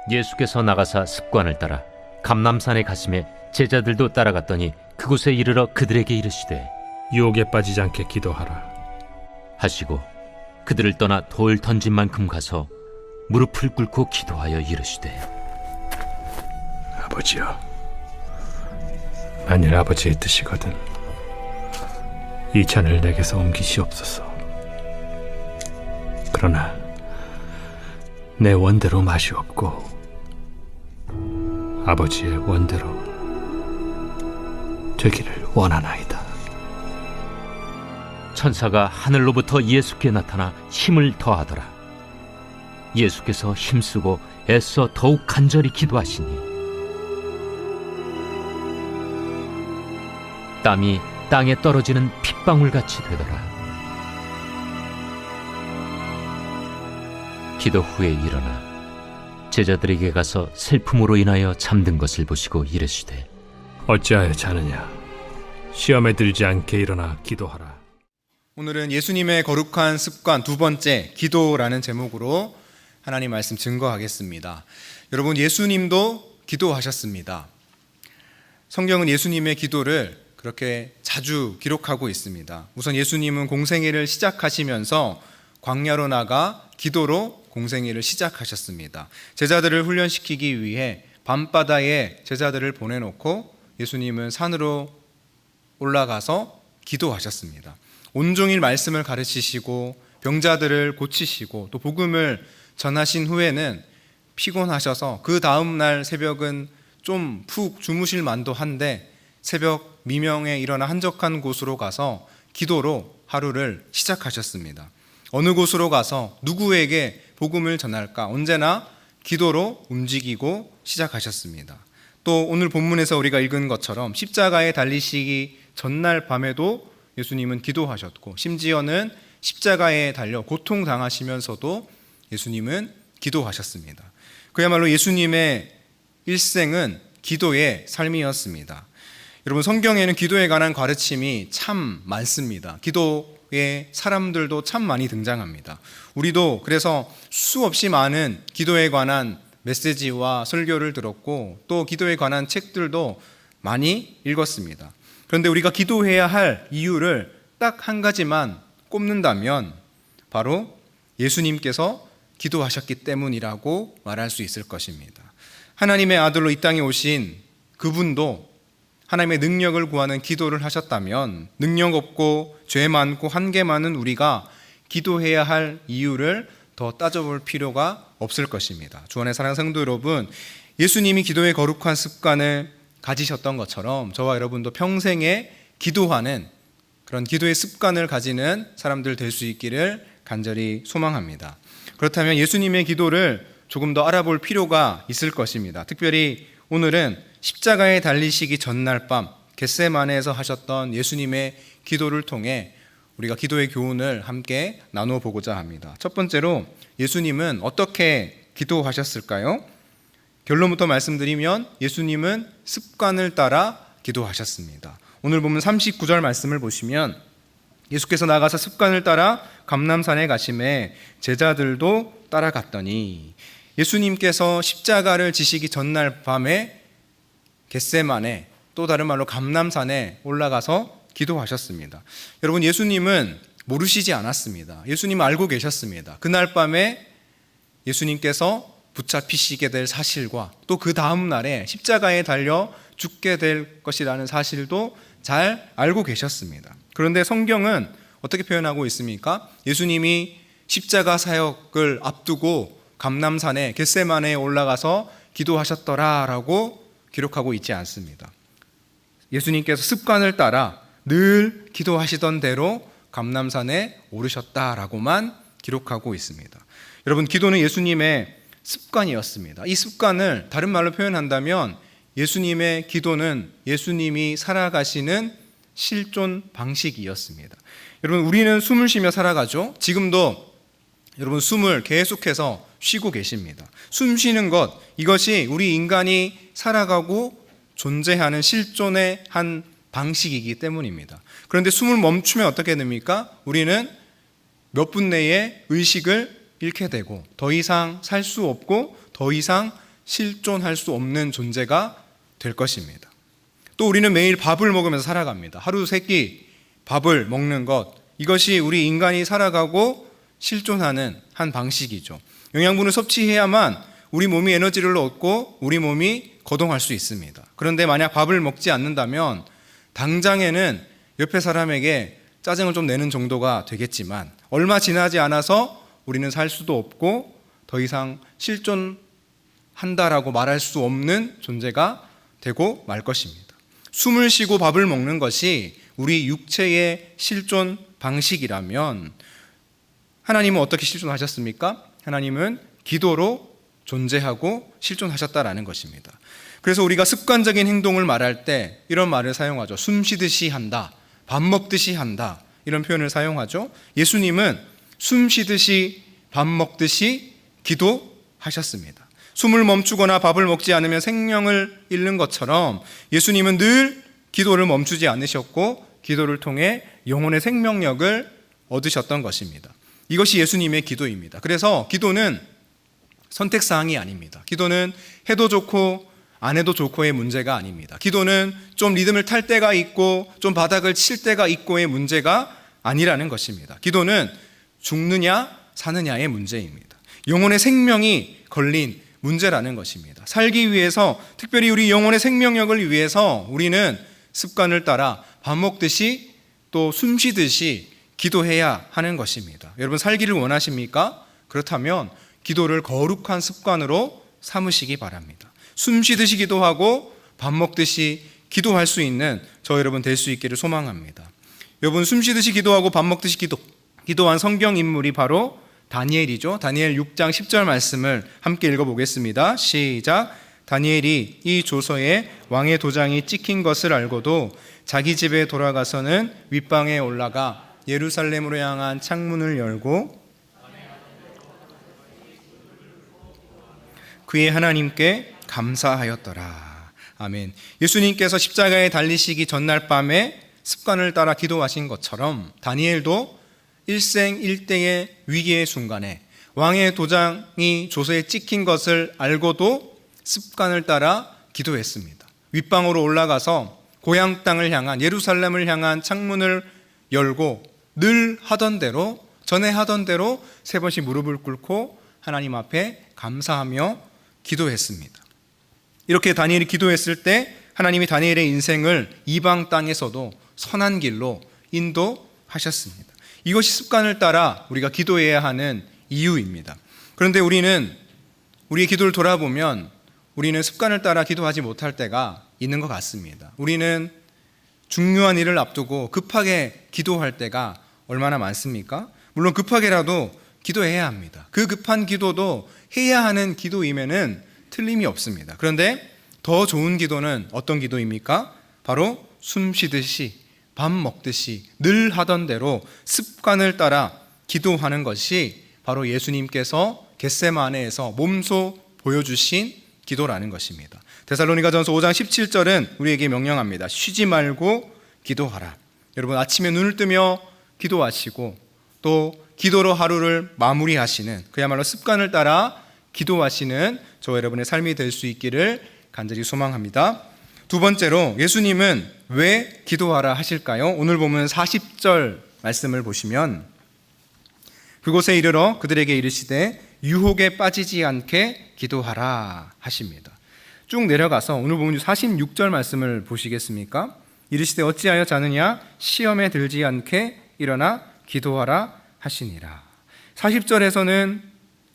예수께서 나가사 습관을 따라 감람산에 가심에 제자들도 따라갔더니 그곳에 이르러 그들에게 이르시되 유혹에 빠지지 않게 기도하라. 하시고 그들을 떠나 돌 던진 만큼 가서 무릎을 꿇고 기도하여 이르시되 아버지여, 만일 아버지의 뜻이거든 이 잔을 내게서 옮기시옵소서. 그러나 내 원대로 마시옵고 아버지의 원대로 되기를 원하나이다. 천사가 하늘로부터 예수께 나타나 힘을 더하더라. 예수께서 힘쓰고 애써 더욱 간절히 기도하시니 땀이 땅에 떨어지는 핏방울같이 되더라. 기도 후에 일어나 제자들에게 가서 슬픔으로 인하여 잠든 것을 보시고 이르시되 어찌하여 자느냐? 시험에 들지 않게 일어나 기도하라. 오늘은 예수님의 거룩한 습관 두 번째, 기도라는 제목으로 하나님 말씀 증거하겠습니다. 여러분, 예수님도 기도하셨습니다. 성경은 예수님의 기도를 그렇게 자주 기록하고 있습니다. 우선 예수님은 공생애를 시작하시면서 광야로 나가 기도로 공생애를 시작하셨습니다. 제자들을 훈련시키기 위해 밤바다에 제자들을 보내놓고 예수님은 산으로 올라가서 기도하셨습니다. 온종일 말씀을 가르치시고 병자들을 고치시고 또 복음을 전하신 후에는 피곤하셔서 그 다음날 새벽은 좀 푹 주무실 만도 한데 새벽 미명에 일어나 한적한 곳으로 가서 기도로 하루를 시작하셨습니다. 어느 곳으로 가서 누구에게 복음을 전할까? 언제나 기도로 움직이고 시작하셨습니다. 또 오늘 본문에서 우리가 읽은 것처럼 십자가에 달리시기 전날 밤에도 예수님은 기도하셨고 심지어는 십자가에 달려 고통당하시면서도 예수님은 기도하셨습니다. 그야말로 예수님의 일생은 기도의 삶이었습니다. 여러분, 성경에는 기도에 관한 가르침이 참 많습니다. 기도의 사람들도 참 많이 등장합니다. 우리도 그래서 수없이 많은 기도에 관한 메시지와 설교를 들었고 또 기도에 관한 책들도 많이 읽었습니다. 그런데 우리가 기도해야 할 이유를 딱 한 가지만 꼽는다면 바로 예수님께서 기도하셨기 때문이라고 말할 수 있을 것입니다. 하나님의 아들로 이 땅에 오신 그분도 하나님의 능력을 구하는 기도를 하셨다면 능력 없고 죄 많고 한계 많은 우리가 기도해야 할 이유를 더 따져볼 필요가 없을 것입니다. 주 안의 사랑하는 성도 여러분, 예수님이 기도의 거룩한 습관을 가지셨던 것처럼 저와 여러분도 평생에 기도하는 그런 기도의 습관을 가지는 사람들 될 수 있기를 간절히 소망합니다. 그렇다면 예수님의 기도를 조금 더 알아볼 필요가 있을 것입니다. 특별히 오늘은 십자가에 달리시기 전날 밤 겟세마네에서 하셨던 예수님의 기도를 통해 우리가 기도의 교훈을 함께 나눠보고자 합니다. 첫 번째로 예수님은 어떻게 기도하셨을까요? 결론부터 말씀드리면 예수님은 습관을 따라 기도하셨습니다. 오늘 보면 39절 말씀을 보시면 예수께서 나가서 습관을 따라 감람산에 가심에 제자들도 따라갔더니 예수님께서 십자가를 지시기 전날 밤에 겟세마네, 또 다른 말로 감람산에 올라가서 기도하셨습니다. 여러분, 예수님은 모르시지 않았습니다. 예수님은 알고 계셨습니다. 그날 밤에 예수님께서 붙잡히시게 될 사실과 또 그 다음 날에 십자가에 달려 죽게 될 것이라는 사실도 잘 알고 계셨습니다. 그런데 성경은 어떻게 표현하고 있습니까? 예수님이 십자가 사역을 앞두고 감람산에 겟세마네에 올라가서 기도하셨더라라고 기록하고 있지 않습니다. 예수님께서 습관을 따라 늘 기도하시던 대로 감람산에 오르셨다라고만 기록하고 있습니다. 여러분, 기도는 예수님의 습관이었습니다. 이 습관을 다른 말로 표현한다면 예수님의 기도는 예수님이 살아가시는 실존 방식이었습니다. 여러분, 우리는 숨을 쉬며 살아가죠. 지금도 여러분 숨을 계속해서 쉬고 계십니다. 숨 쉬는 것, 이것이 우리 인간이 살아가고 존재하는 실존의 한 방식이기 때문입니다. 그런데 숨을 멈추면 어떻게 됩니까? 우리는 몇 분 내에 의식을 잃게 되고 더 이상 살 수 없고 더 이상 실존할 수 없는 존재가 될 것입니다. 또 우리는 매일 밥을 먹으면서 살아갑니다. 하루 3끼 밥을 먹는 것, 이것이 우리 인간이 살아가고 실존하는 한 방식이죠. 영양분을 섭취해야만 우리 몸이 에너지를 얻고 우리 몸이 거동할 수 있습니다. 그런데 만약 밥을 먹지 않는다면 당장에는 옆에 사람에게 짜증을 좀 내는 정도가 되겠지만 얼마 지나지 않아서 우리는 살 수도 없고 더 이상 실존한다라고 말할 수 없는 존재가 되고 말 것입니다. 숨을 쉬고 밥을 먹는 것이 우리 육체의 실존 방식이라면 하나님은 어떻게 실존하셨습니까? 하나님은 기도로 존재하고 실존하셨다라는 것입니다. 그래서 우리가 습관적인 행동을 말할 때 이런 말을 사용하죠. 숨 쉬듯이 한다, 밥 먹듯이 한다, 이런 표현을 사용하죠. 예수님은 숨 쉬듯이 밥 먹듯이 기도하셨습니다. 숨을 멈추거나 밥을 먹지 않으면 생명을 잃는 것처럼 예수님은 늘 기도를 멈추지 않으셨고 기도를 통해 영혼의 생명력을 얻으셨던 것입니다. 이것이 예수님의 기도입니다. 그래서 기도는 선택사항이 아닙니다. 기도는 해도 좋고 안 해도 좋고의 문제가 아닙니다. 기도는 좀 리듬을 탈 때가 있고 좀 바닥을 칠 때가 있고의 문제가 아니라는 것입니다. 기도는 죽느냐 사느냐의 문제입니다. 영혼의 생명이 걸린 문제라는 것입니다. 살기 위해서, 특별히 우리 영혼의 생명력을 위해서 우리는 습관을 따라 밥 먹듯이 또 숨 쉬듯이 기도해야 하는 것입니다. 여러분, 살기를 원하십니까? 그렇다면 기도를 거룩한 습관으로 삼으시기 바랍니다. 숨 쉬듯이 기도하고 밥 먹듯이 기도할 수 있는 저 여러분 될 수 있기를 소망합니다. 여러분, 숨 쉬듯이 기도하고 밥 먹듯이 기도한 성경 인물이 바로 다니엘이죠. 다니엘 6장 10절 말씀을 함께 읽어보겠습니다. 시작. 다니엘이 이 조서에 왕의 도장이 찍힌 것을 알고도 자기 집에 돌아가서는 윗방에 올라가 예루살렘으로 향한 창문을 열고 그의 하나님께 감사하였더라. 아멘. 예수님께서 십자가에 달리시기 전날 밤에 습관을 따라 기도하신 것처럼 다니엘도 일생일대의 위기의 순간에 왕의 도장이 조서에 찍힌 것을 알고도 습관을 따라 기도했습니다. 윗방으로 올라가서 고향 땅을 향한, 예루살렘을 향한 창문을 열고 늘 하던 대로, 전에 하던 대로 3번씩 무릎을 꿇고 하나님 앞에 감사하며 기도했습니다. 이렇게 다니엘이 기도했을 때 하나님이 다니엘의 인생을 이방 땅에서도 선한 길로 인도하셨습니다. 이것이 습관을 따라 우리가 기도해야 하는 이유입니다. 그런데 우리의 기도를 돌아보면 우리는 습관을 따라 기도하지 못할 때가 있는 것 같습니다. 우리는 중요한 일을 앞두고 급하게 기도할 때가 얼마나 많습니까? 물론 급하게라도 기도해야 합니다. 그 급한 기도도 해야 하는 기도임에는 틀림이 없습니다. 그런데 더 좋은 기도는 어떤 기도입니까? 바로 숨 쉬듯이 밥 먹듯이 늘 하던 대로 습관을 따라 기도하는 것이 바로 예수님께서 겟세마네에서 몸소 보여주신 기도라는 것입니다. 데살로니가전서 5장 17절은 우리에게 명령합니다. 쉬지 말고 기도하라. 여러분, 아침에 눈을 뜨며 기도하시고 또 기도로 하루를 마무리하시는, 그야말로 습관을 따라 기도하시는 저 여러분의 삶이 될 수 있기를 간절히 소망합니다. 두 번째로, 예수님은 왜 기도하라 하실까요? 오늘 보면 40절 말씀을 보시면 그곳에 이르러 그들에게 이르시되 유혹에 빠지지 않게 기도하라 하십니다. 쭉 내려가서 오늘 보면 46절 말씀을 보시겠습니까? 이르시되 어찌하여 자느냐? 시험에 들지 않게 일어나 기도하라 하시니라. 40절에서는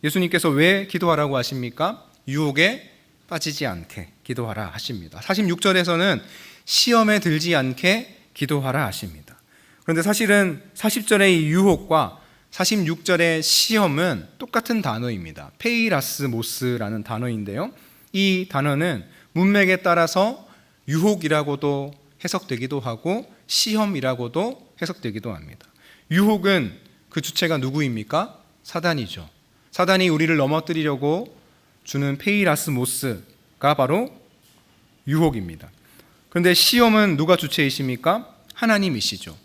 예수님께서 왜 기도하라고 하십니까? 유혹에 빠지지 않게 기도하라 하십니다. 46절에서는 시험에 들지 않게 기도하라 하십니다. 그런데 사실은 40절의 이 유혹과 46절의 시험은 똑같은 단어입니다. 페이라스모스라는 단어인데요, 이 단어는 문맥에 따라서 유혹이라고도 해석되기도 하고 시험이라고도 해석되기도 합니다. 유혹은 그 주체가 누구입니까? 사단이죠. 사단이 우리를 넘어뜨리려고 주는 페이라스모스가 바로 유혹입니다. 그런데 시험은 누가 주체이십니까? 하나님이시죠.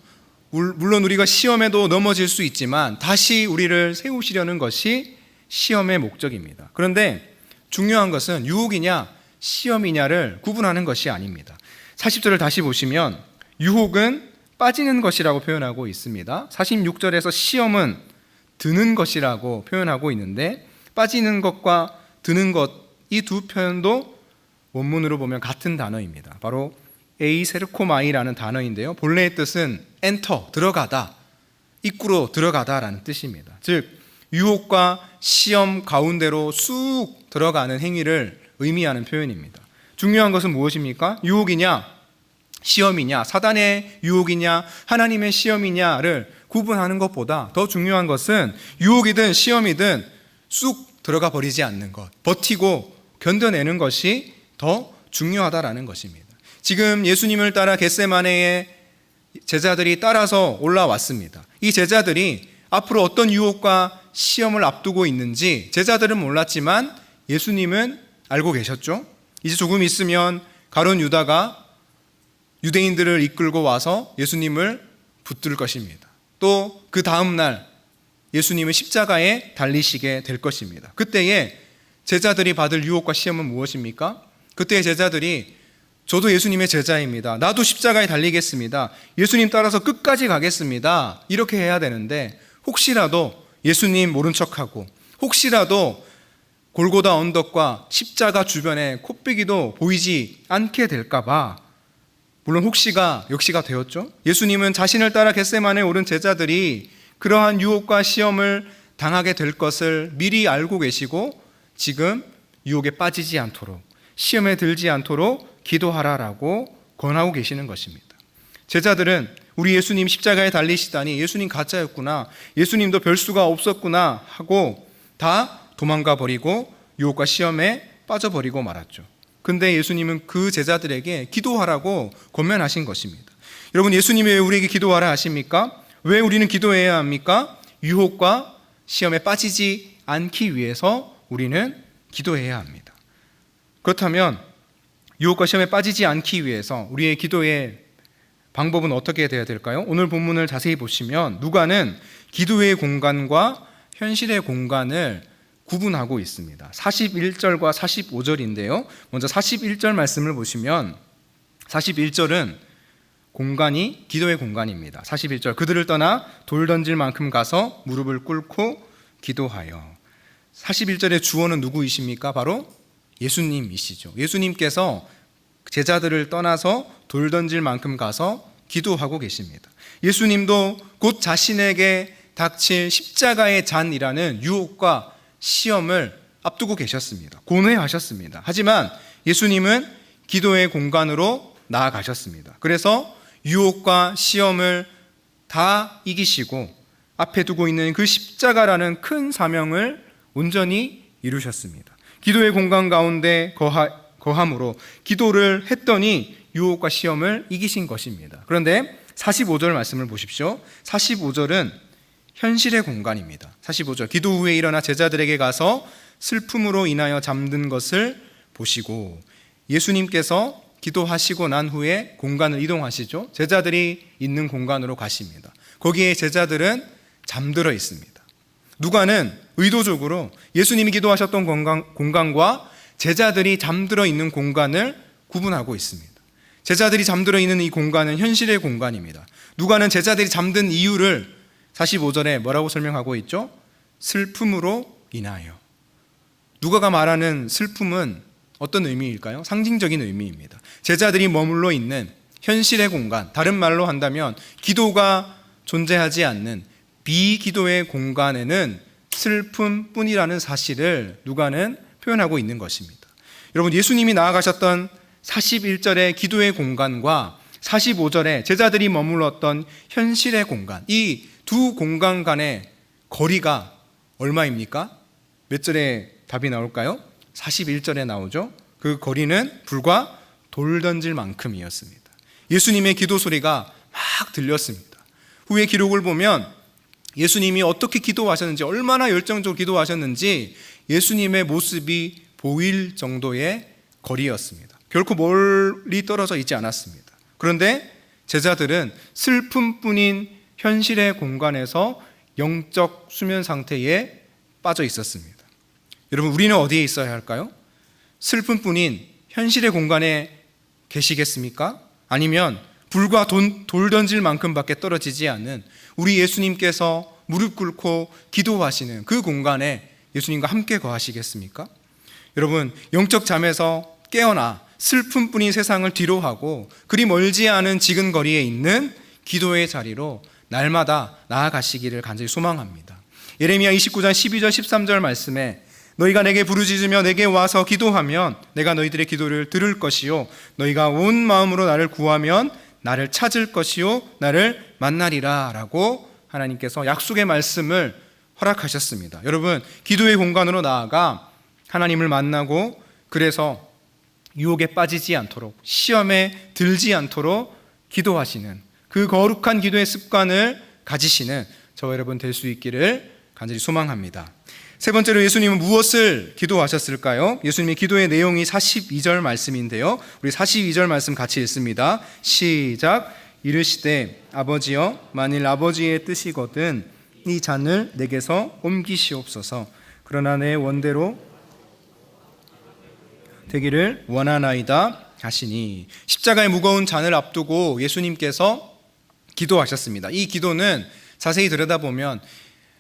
물론 우리가 시험에도 넘어질 수 있지만 다시 우리를 세우시려는 것이 시험의 목적입니다. 그런데 중요한 것은 유혹이냐 시험이냐를 구분하는 것이 아닙니다. 40절을 다시 보시면 유혹은 빠지는 것이라고 표현하고 있습니다. 46절에서 시험은 드는 것이라고 표현하고 있는데 빠지는 것과 드는 것, 이 두 표현도 원문으로 보면 같은 단어입니다. 바로 에이세르코마이라는 단어인데요, 본래의 뜻은 엔터, 들어가다, 입구로 들어가다라는 뜻입니다. 즉 유혹과 시험 가운데로 쑥 들어가는 행위를 의미하는 표현입니다. 중요한 것은 무엇입니까? 유혹이냐 시험이냐, 사단의 유혹이냐 하나님의 시험이냐를 구분하는 것보다 더 중요한 것은 유혹이든 시험이든 쑥 들어가 버리지 않는 것, 버티고 견뎌내는 것이 더 중요하다라는 것입니다. 지금 예수님을 따라 겟세마네에 제자들이 따라서 올라왔습니다. 이 제자들이 앞으로 어떤 유혹과 시험을 앞두고 있는지 제자들은 몰랐지만 예수님은 알고 계셨죠. 이제 조금 있으면 가룟 유다가 유대인들을 이끌고 와서 예수님을 붙들 것입니다. 또 그 다음 날 예수님은 십자가에 달리시게 될 것입니다. 그때에 제자들이 받을 유혹과 시험은 무엇입니까? 그때의 제자들이 저도 예수님의 제자입니다, 나도 십자가에 달리겠습니다, 예수님 따라서 끝까지 가겠습니다, 이렇게 해야 되는데 혹시라도 예수님 모른 척하고 혹시라도 골고다 언덕과 십자가 주변에 코빼기도 보이지 않게 될까봐, 물론 혹시가 역시가 되었죠. 예수님은 자신을 따라 겟세마네에 오른 제자들이 그러한 유혹과 시험을 당하게 될 것을 미리 알고 계시고 지금 유혹에 빠지지 않도록, 시험에 들지 않도록 기도하라라고 권하고 계시는 것입니다. 제자들은 우리 예수님 십자가에 달리시다니 예수님 가짜였구나, 예수님도 별 수가 없었구나 하고 다 도망가 버리고 유혹과 시험에 빠져버리고 말았죠. 근데 예수님은 그 제자들에게 기도하라고 권면하신 것입니다. 여러분, 예수님이 왜 우리에게 기도하라 하십니까? 왜 우리는 기도해야 합니까? 유혹과 시험에 빠지지 않기 위해서 우리는 기도해야 합니다. 그렇다면 유혹과 시험에 빠지지 않기 위해서 우리의 기도의 방법은 어떻게 되어야 될까요? 오늘 본문을 자세히 보시면 누가는 기도의 공간과 현실의 공간을 구분하고 있습니다. 41절과 45절인데요. 먼저 41절 말씀을 보시면 41절은 공간이 기도의 공간입니다. 41절, 그들을 떠나 돌 던질 만큼 가서 무릎을 꿇고 기도하여. 41절의 주어는 누구이십니까? 바로 예수님이시죠. 예수님께서 제자들을 떠나서 돌 던질 만큼 가서 기도하고 계십니다. 예수님도 곧 자신에게 닥칠 십자가의 잔이라는 유혹과 시험을 앞두고 계셨습니다. 고뇌하셨습니다. 하지만 예수님은 기도의 공간으로 나아가셨습니다. 그래서 유혹과 시험을 다 이기시고 앞에 두고 있는 그 십자가라는 큰 사명을 온전히 이루셨습니다. 기도의 공간 가운데 거함으로 기도를 했더니 유혹과 시험을 이기신 것입니다. 그런데 45절 말씀을 보십시오. 45절은 현실의 공간입니다. 45절, 기도 후에 일어나 제자들에게 가서 슬픔으로 인하여 잠든 것을 보시고, 예수님께서 기도하시고 난 후에 공간을 이동하시죠. 제자들이 있는 공간으로 가십니다. 거기에 제자들은 잠들어 있습니다. 누가는 의도적으로 예수님이 기도하셨던 공간과 제자들이 잠들어 있는 공간을 구분하고 있습니다. 제자들이 잠들어 있는 이 공간은 현실의 공간입니다. 누가는 제자들이 잠든 이유를 45절에 뭐라고 설명하고 있죠? 슬픔으로 인하여. 누가가 말하는 슬픔은 어떤 의미일까요? 상징적인 의미입니다. 제자들이 머물러 있는 현실의 공간, 다른 말로 한다면 기도가 존재하지 않는 비기도의 공간에는 슬픔뿐이라는 사실을 누가는 표현하고 있는 것입니다. 여러분, 예수님이 나아가셨던 41절의 기도의 공간과 45절에 제자들이 머물렀던 현실의 공간, 이 두 공간 간의 거리가 얼마입니까? 몇 절에 답이 나올까요? 41절에 나오죠. 그 거리는 불과 돌 던질 만큼이었습니다. 예수님의 기도 소리가 막 들렸습니다. 후에 기록을 보면 예수님이 어떻게 기도하셨는지, 얼마나 열정적으로 기도하셨는지 예수님의 모습이 보일 정도의 거리였습니다. 결코 멀리 떨어져 있지 않았습니다. 그런데 제자들은 슬픔뿐인 현실의 공간에서 영적 수면 상태에 빠져 있었습니다. 여러분, 우리는 어디에 있어야 할까요? 슬픔뿐인 현실의 공간에 계시겠습니까? 아니면 불과 돌 던질 만큼밖에 떨어지지 않은 우리 예수님께서 무릎 꿇고 기도하시는 그 공간에 예수님과 함께 거하시겠습니까? 여러분, 영적 잠에서 깨어나 슬픔뿐인 세상을 뒤로하고 그리 멀지 않은 지근거리에 있는 기도의 자리로 날마다 나아가시기를 간절히 소망합니다. 예레미야 29장 12절 13절 말씀에 너희가 내게 부르짖으며 내게 와서 기도하면 내가 너희들의 기도를 들을 것이요 너희가 온 마음으로 나를 구하면 나를 찾을 것이요 나를 만나리라 라고 하나님께서 약속의 말씀을 허락하셨습니다. 여러분, 기도의 공간으로 나아가 하나님을 만나고 그래서 유혹에 빠지지 않도록 시험에 들지 않도록 기도하시는 그 거룩한 기도의 습관을 가지시는 저와 여러분 될 수 있기를 간절히 소망합니다. 세 번째로 예수님은 무엇을 기도하셨을까요? 예수님의 기도의 내용이 42절 말씀인데요. 우리 42절 말씀 같이 읽습니다. 시작. 이르시되 아버지여 만일 아버지의 뜻이거든 이 잔을 내게서 옮기시옵소서. 그러나 내 원대로 되기를 원하나이다 하시니, 십자가의 무거운 잔을 앞두고 예수님께서 기도하셨습니다. 이 기도는 자세히 들여다보면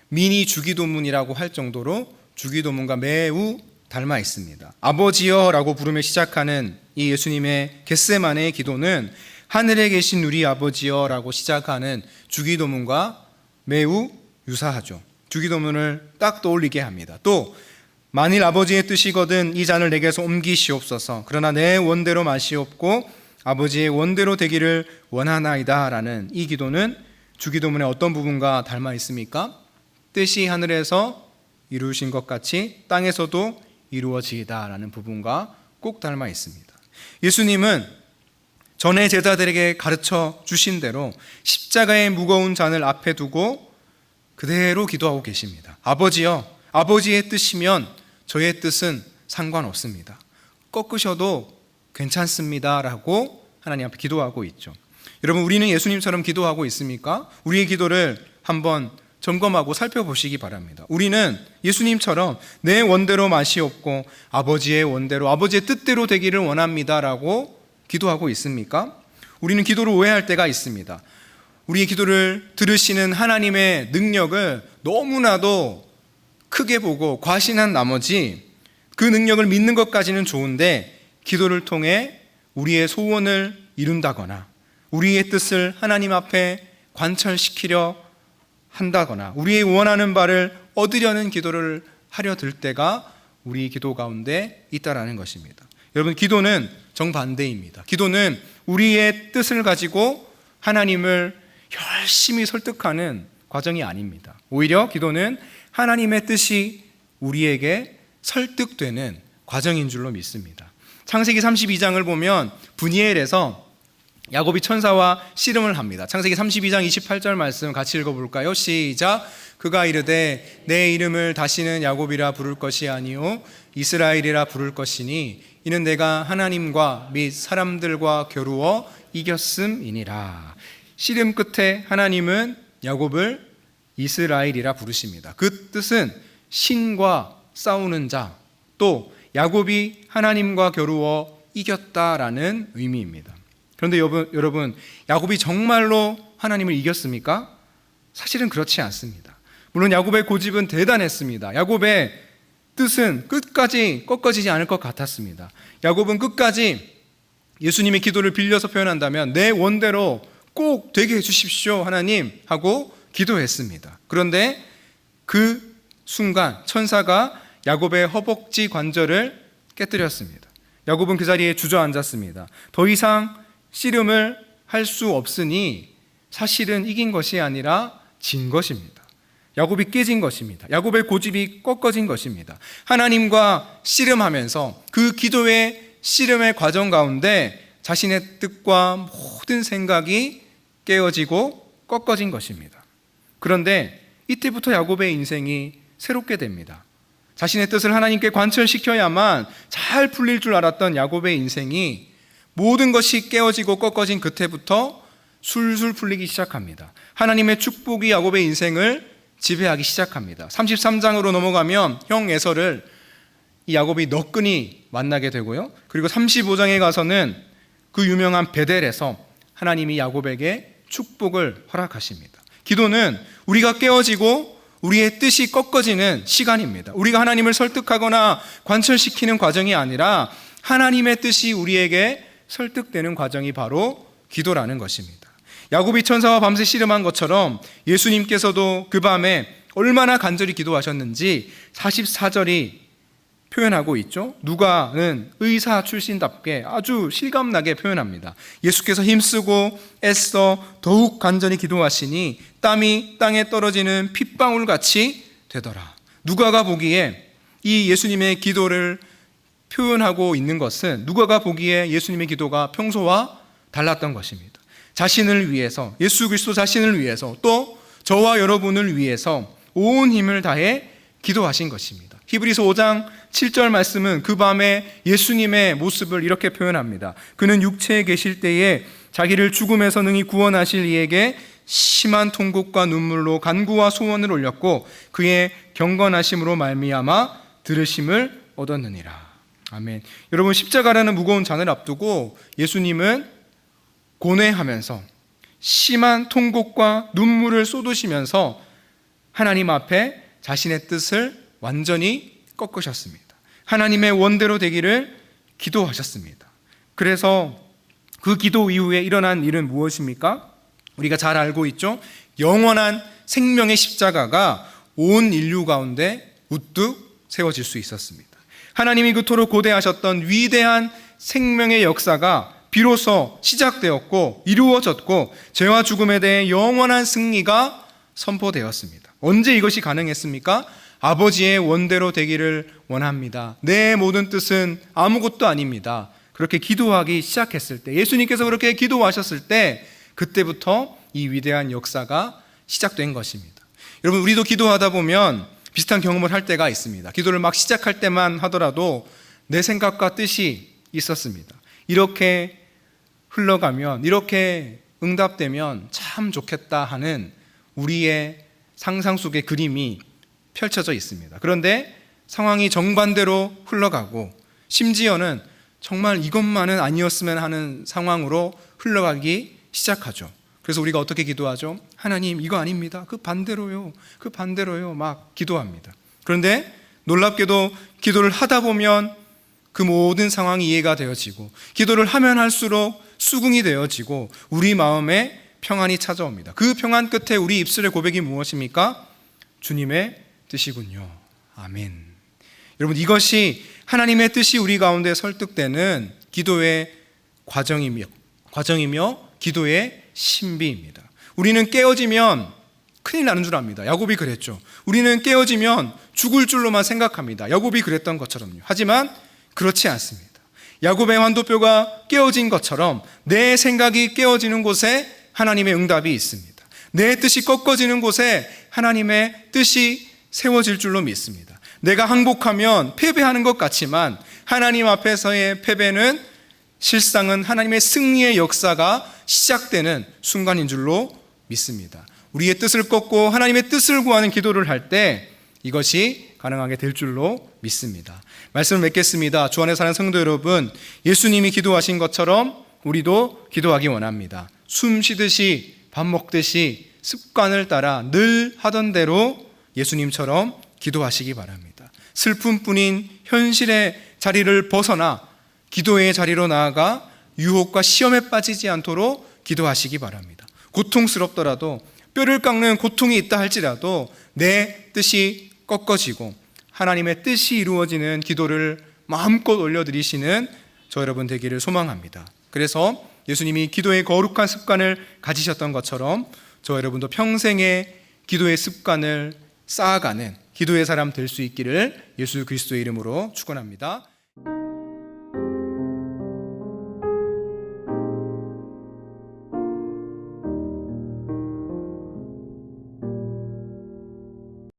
미니 주기도문이라고 할 정도로 주기도문과 매우 닮아 있습니다. 아버지여라고 부르며 시작하는 이 예수님의 겟세마네의 기도는 하늘에 계신 우리 아버지여라고 시작하는 주기도문과 매우 유사하죠. 주기도문을 딱 떠올리게 합니다. 또 만일 아버지의 뜻이거든 이 잔을 내게서 옮기시옵소서. 그러나 내 원대로 마시옵고 아버지의 원대로 되기를 원하나이다 라는 이 기도는 주기도문의 어떤 부분과 닮아 있습니까? 뜻이 하늘에서 이루어진 것 같이 땅에서도 이루어지이다 라는 부분과 꼭 닮아 있습니다. 예수님은 전에 제자들에게 가르쳐 주신 대로 십자가의 무거운 잔을 앞에 두고 그대로 기도하고 계십니다. 아버지여, 아버지의 뜻이면 저의 뜻은 상관없습니다. 꺾으셔도 괜찮습니다 라고 하나님 앞에 기도하고 있죠. 여러분, 우리는 예수님처럼 기도하고 있습니까? 우리의 기도를 한번 점검하고 살펴보시기 바랍니다. 우리는 예수님처럼 내 원대로 마시옵고 아버지의 원대로 아버지의 뜻대로 되기를 원합니다라고 기도하고 있습니까? 우리는 기도를 오해할 때가 있습니다. 우리의 기도를 들으시는 하나님의 능력을 너무나도 크게 보고 과신한 나머지 그 능력을 믿는 것까지는 좋은데 기도를 통해 우리의 소원을 이룬다거나 우리의 뜻을 하나님 앞에 관철시키려 한다거나 우리의 원하는 바를 얻으려는 기도를 하려 들 때가 우리 기도 가운데 있다라는 것입니다. 여러분, 기도는 정반대입니다. 기도는 우리의 뜻을 가지고 하나님을 열심히 설득하는 과정이 아닙니다. 오히려 기도는 하나님의 뜻이 우리에게 설득되는 과정인 줄로 믿습니다. 창세기 32장을 보면 브니엘에서 야곱이 천사와 씨름을 합니다. 창세기 32장 28절 말씀 같이 읽어볼까요? 시작. 그가 이르되 내 이름을 다시는 야곱이라 부를 것이 아니요 이스라엘이라 부를 것이니 이는 내가 하나님과 및 사람들과 겨루어 이겼음이니라. 씨름 끝에 하나님은 야곱을 이스라엘이라 부르십니다. 그 뜻은 신과 싸우는 자, 또 야곱이 하나님과 겨루어 이겼다라는 의미입니다. 그런데 여러분, 야곱이 정말로 하나님을 이겼습니까? 사실은 그렇지 않습니다. 물론 야곱의 고집은 대단했습니다. 야곱의 뜻은 끝까지 꺾어지지 않을 것 같았습니다. 야곱은 끝까지 예수님의 기도를 빌려서 표현한다면 내 원대로 꼭 되게 해주십시오 하나님 하고 기도했습니다. 그런데 그 순간 천사가 야곱의 허벅지 관절을 깨뜨렸습니다. 야곱은 그 자리에 주저앉았습니다. 더 이상 씨름을 할 수 없으니 사실은 이긴 것이 아니라 진 것입니다. 야곱이 깨진 것입니다. 야곱의 고집이 꺾어진 것입니다. 하나님과 씨름하면서 그 기도의 씨름의 과정 가운데 자신의 뜻과 모든 생각이 깨어지고 꺾어진 것입니다. 그런데 이때부터 야곱의 인생이 새롭게 됩니다. 자신의 뜻을 하나님께 관철시켜야만 잘 풀릴 줄 알았던 야곱의 인생이 모든 것이 깨어지고 꺾어진 그때부터 술술 풀리기 시작합니다. 하나님의 축복이 야곱의 인생을 지배하기 시작합니다. 33장으로 넘어가면 형 에서를 이 야곱이 너끈히 만나게 되고요. 그리고 35장에 가서는 그 유명한 베델에서 하나님이 야곱에게 축복을 허락하십니다. 기도는 우리가 깨어지고 우리의 뜻이 꺾어지는 시간입니다. 우리가 하나님을 설득하거나 관철시키는 과정이 아니라 하나님의 뜻이 우리에게 설득되는 과정이 바로 기도라는 것입니다. 야곱이 천사와 밤새 씨름한 것처럼 예수님께서도 그 밤에 얼마나 간절히 기도하셨는지 44절이 표현하고 있죠. 누가는 의사 출신답게 아주 실감나게 표현합니다. 예수께서 힘쓰고 애써 더욱 간절히 기도하시니 땀이 땅에 떨어지는 핏방울같이 되더라. 누가가 보기에 이 예수님의 기도를 표현하고 있는 것은 누가가 보기에 예수님의 기도가 평소와 달랐던 것입니다. 자신을 위해서, 예수 그리스도 자신을 위해서, 또 저와 여러분을 위해서 온 힘을 다해 기도하신 것입니다. 히브리서 5장 7절 말씀은 그 밤에 예수님의 모습을 이렇게 표현합니다. 그는 육체에 계실 때에 자기를 죽음에서 능히 구원하실 이에게 심한 통곡과 눈물로 간구와 소원을 올렸고 그의 경건하심으로 말미암아 들으심을 얻었느니라. 아멘. 여러분, 십자가라는 무거운 잔을 앞두고 예수님은 고뇌하면서 심한 통곡과 눈물을 쏟으시면서 하나님 앞에 자신의 뜻을 완전히 꺾으셨습니다. 하나님의 원대로 되기를 기도하셨습니다. 그래서 그 기도 이후에 일어난 일은 무엇입니까? 우리가 잘 알고 있죠. 영원한 생명의 십자가가 온 인류 가운데 우뚝 세워질 수 있었습니다. 하나님이 그토록 고대하셨던 위대한 생명의 역사가 비로소 시작되었고 이루어졌고 죄와 죽음에 대해 영원한 승리가 선포되었습니다. 언제 이것이 가능했습니까? 아버지의 원대로 되기를 원합니다. 내 모든 뜻은 아무것도 아닙니다. 그렇게 기도하기 시작했을 때, 예수님께서 그렇게 기도하셨을 때 그때부터 이 위대한 역사가 시작된 것입니다. 여러분, 우리도 기도하다 보면 비슷한 경험을 할 때가 있습니다. 기도를 막 시작할 때만 하더라도 내 생각과 뜻이 있었습니다. 이렇게 흘러가면, 이렇게 응답되면 참 좋겠다 하는 우리의 상상 속의 그림이 펼쳐져 있습니다. 그런데 상황이 정반대로 흘러가고 심지어는 정말 이것만은 아니었으면 하는 상황으로 흘러가기 시작하죠. 그래서 우리가 어떻게 기도하죠? 하나님, 이거 아닙니다. 그 반대로요. 그 반대로요. 막 기도합니다. 그런데 놀랍게도 기도를 하다 보면 그 모든 상황이 이해가 되어지고 기도를 하면 할수록 수긍이 되어지고 우리 마음에 평안이 찾아옵니다. 그 평안 끝에 우리 입술의 고백이 무엇입니까? 주님의 뜻이군요. 아멘. 여러분, 이것이 하나님의 뜻이 우리 가운데 설득되는 기도의 과정이며 기도의 신비입니다. 우리는 깨어지면 큰일 나는 줄 압니다. 야곱이 그랬죠. 우리는 깨어지면 죽을 줄로만 생각합니다. 야곱이 그랬던 것처럼요. 하지만 그렇지 않습니다. 야곱의 환도뼈가 깨어진 것처럼 내 생각이 깨어지는 곳에 하나님의 응답이 있습니다. 내 뜻이 꺾어지는 곳에 하나님의 뜻이 세워질 줄로 믿습니다. 내가 항복하면 패배하는 것 같지만 하나님 앞에서의 패배는 실상은 하나님의 승리의 역사가 시작되는 순간인 줄로 믿습니다. 우리의 뜻을 꺾고 하나님의 뜻을 구하는 기도를 할 때 이것이 가능하게 될 줄로 믿습니다. 말씀을 맺겠습니다. 주 안에 사는 성도 여러분, 예수님이 기도하신 것처럼 우리도 기도하기 원합니다. 숨 쉬듯이 밥 먹듯이 습관을 따라 늘 하던 대로 예수님처럼 기도하시기 바랍니다. 슬픔뿐인 현실의 자리를 벗어나 기도의 자리로 나아가 유혹과 시험에 빠지지 않도록 기도하시기 바랍니다. 고통스럽더라도 뼈를 깎는 고통이 있다 할지라도 내 뜻이 꺾어지고 하나님의 뜻이 이루어지는 기도를 마음껏 올려드리시는 저 여러분 되기를 소망합니다. 그래서 예수님이 기도의 거룩한 습관을 가지셨던 것처럼 저 여러분도 평생의 기도의 습관을 쌓아가는 기도의 사람 될 수 있기를 예수 그리스도의 이름으로 축원합니다.